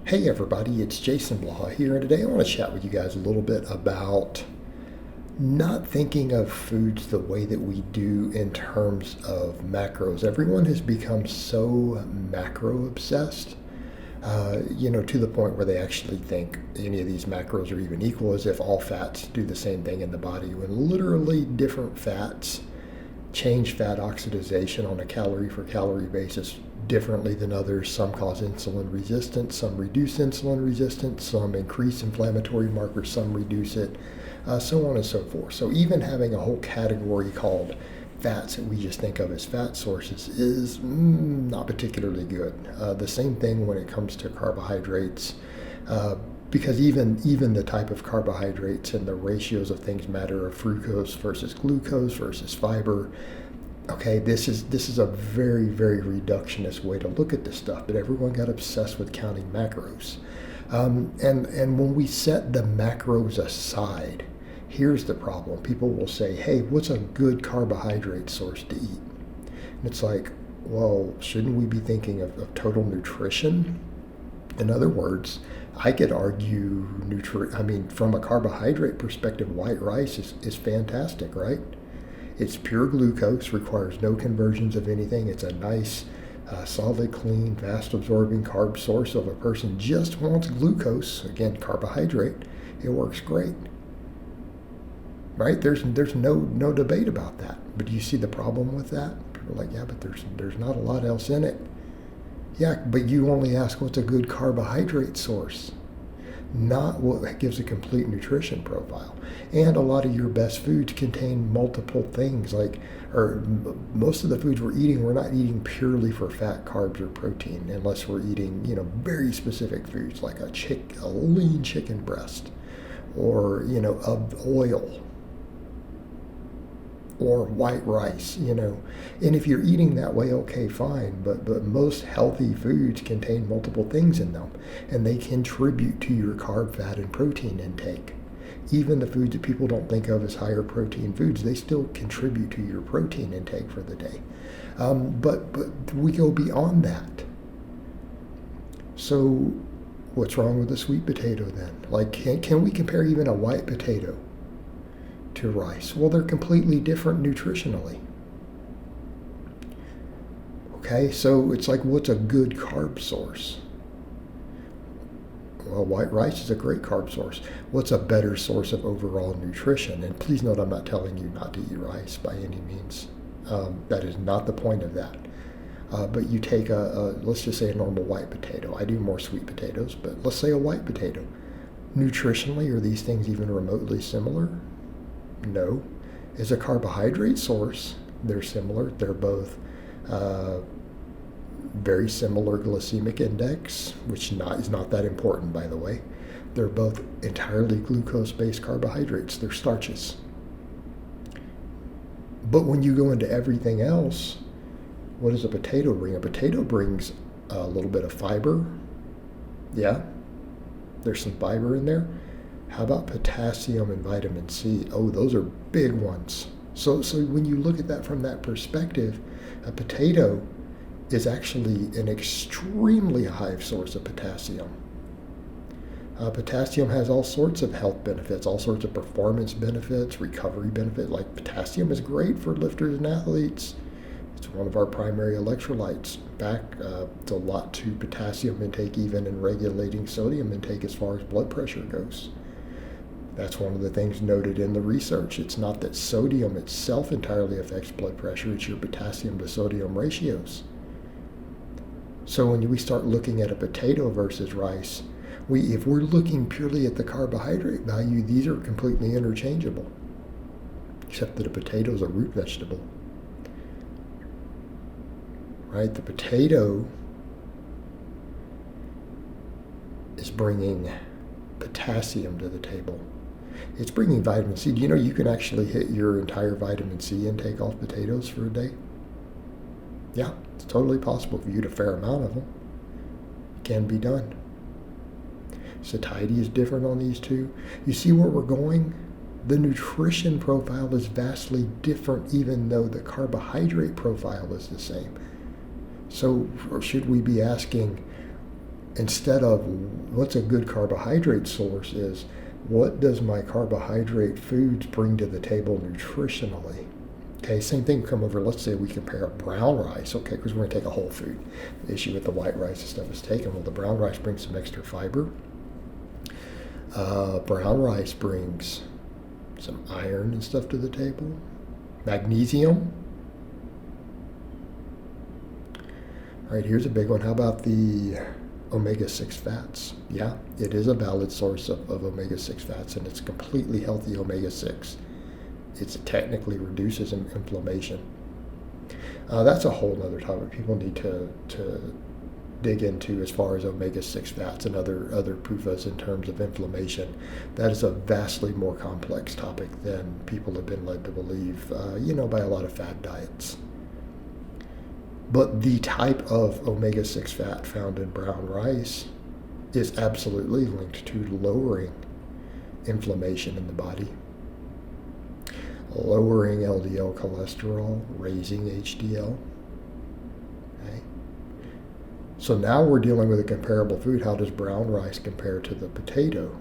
Hey everybody, it's Jason Blaha here, and today I want to chat with you guys a little bit about not thinking of foods the way that we do in terms of macros. Everyone has become so macro obsessed, to the point where they actually think any of these macros are even equal, as if all fats do the same thing in the body, when literally different fats change fat oxidation on a calorie for calorie basis differently than others. Some cause insulin resistance, some reduce insulin resistance, some increase inflammatory markers, some reduce it, so on and so forth. So even having a whole category called fats that we just think of as fat sources is not particularly good. The same thing when it comes to carbohydrates. Because even the type of carbohydrates and the ratios of things matter, of fructose versus glucose versus fiber. Okay, this is a very, very reductionist way to look at this stuff, but everyone got obsessed with counting macros. And when we set the macros aside, here's the problem. People will say, hey, what's a good carbohydrate source to eat? And it's like, well, shouldn't we be thinking of total nutrition? In other words, I could argue from a carbohydrate perspective, white rice is fantastic, right? It's pure glucose, requires no conversions of anything. It's a nice, solid, clean, fast absorbing carb source. So if a person just wants glucose, again, carbohydrate, it works great. Right? There's no debate about that. But do you see the problem with that? People are like, yeah, but there's not a lot else in it. Yeah, but you only ask what's a good carbohydrate source, not what gives a complete nutrition profile. And a lot of your best foods contain multiple things, most of the foods we're eating, we're not eating purely for fat, carbs, or protein, unless we're eating, very specific foods like a lean chicken breast, or, of oil, or white rice, And if you're eating that way, okay, fine. But most healthy foods contain multiple things in them, and they contribute to your carb, fat, and protein intake. Even the foods that people don't think of as higher protein foods, they still contribute to your protein intake for the day. But we go beyond that. So what's wrong with a sweet potato then? Like, can we compare even a white potato to rice? Well, they're completely different nutritionally. Okay, so it's like, what's a good carb source? Well, white rice is a great carb source. What's a better source of overall nutrition? And please note, I'm not telling you not to eat rice by any means. That is not the point of that. But you take let's just say a normal white potato. I do more sweet potatoes, but let's say a white potato. Nutritionally, are these things even remotely similar? No. As a carbohydrate source, they're similar. They're both very similar glycemic index, which is not that important, by the way. They're both entirely glucose-based carbohydrates. They're starches. But when you go into everything else, what does a potato bring? A potato brings a little bit of fiber. Yeah, there's some fiber in there. How about potassium and vitamin C? Oh, those are big ones. So when you look at that from that perspective, a potato is actually an extremely high source of potassium. Potassium has all sorts of health benefits, all sorts of performance benefits, recovery benefits. Like, potassium is great for lifters and athletes. It's one of our primary electrolytes. In fact, it's a lot to potassium intake, even in regulating sodium intake as far as blood pressure goes. That's one of the things noted in the research. It's not that sodium itself entirely affects blood pressure, it's your potassium to sodium ratios. So when we start looking at a potato versus rice, if we're looking purely at the carbohydrate value, these are completely interchangeable, except that a potato is a root vegetable. Right? The potato is bringing potassium to the table. It's bringing vitamin C. Do you know you can actually hit your entire vitamin C intake off potatoes for a day? Yeah, it's totally possible if you eat a fair amount of them. It can be done. Satiety is different on these two. You see where we're going? The nutrition profile is vastly different, even though the carbohydrate profile is the same. So should we be asking, instead of what's a good carbohydrate source is what does my carbohydrate foods bring to the table nutritionally. Okay, same thing come over, let's say we compare brown rice, okay, because we're going to take a whole food. The issue with the white rice and stuff is taken. Well, the brown rice brings some extra fiber. Brown rice brings some iron and stuff to the table. Magnesium. All right, here's a big one. How about the omega-6 fats? Yeah, it is a valid source of omega-6 fats, and it's completely healthy omega-6. It technically reduces inflammation. That's a whole other topic people need to dig into as far as omega-6 fats and other PUFAs in terms of inflammation. That is a vastly more complex topic than people have been led to believe, by a lot of fad diets. But the type of omega-6 fat found in brown rice is absolutely linked to lowering inflammation in the body, lowering LDL cholesterol, raising HDL. Okay. So now we're dealing with a comparable food. How does brown rice compare to the potato?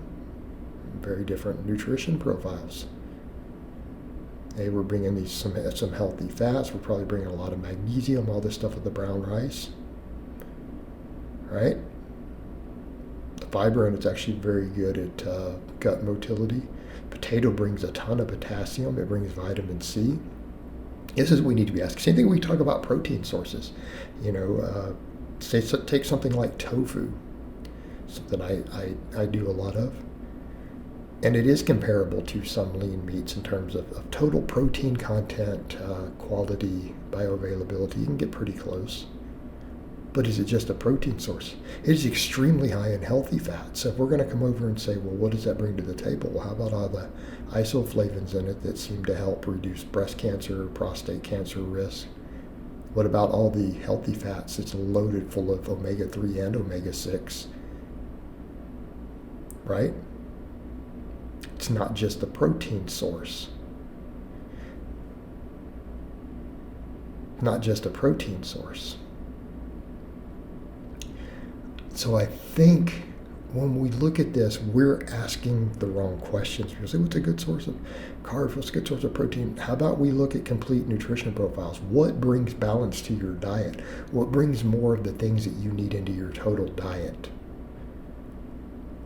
Very different nutrition profiles. Hey, we're bringing these some healthy fats. We're probably bringing a lot of magnesium, all this stuff with the brown rice, right? The fiber in it's actually very good at gut motility. Potato brings a ton of potassium. It brings vitamin C. This is what we need to be asking. Same thing we talk about protein sources. Take something like tofu, something I do a lot of. And it is comparable to some lean meats in terms of total protein content, quality, bioavailability. You can get pretty close. But is it just a protein source? It is extremely high in healthy fats. So if we're going to come over and say, well, what does that bring to the table? Well, how about all the isoflavones in it that seem to help reduce breast cancer, prostate cancer risk? What about all the healthy fats that's loaded full of omega-3 and omega-6? Right? It's not just a protein source. Not just a protein source. So I think when we look at this, we're asking the wrong questions. We're saying, what's a good source of carbs? What's a good source of protein? How about we look at complete nutrition profiles? What brings balance to your diet? What brings more of the things that you need into your total diet?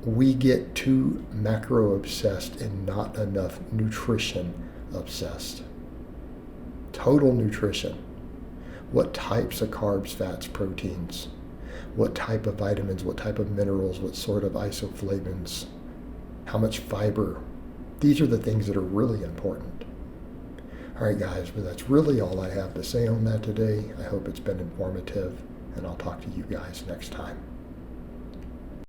We get too macro obsessed and not enough nutrition obsessed. Total nutrition. What types of carbs, fats, proteins? What type of vitamins? What type of minerals? What sort of isoflavones? How much fiber? These are the things that are really important. All right, guys, but that's really all I have to say on that today. I hope it's been informative, and I'll talk to you guys next time.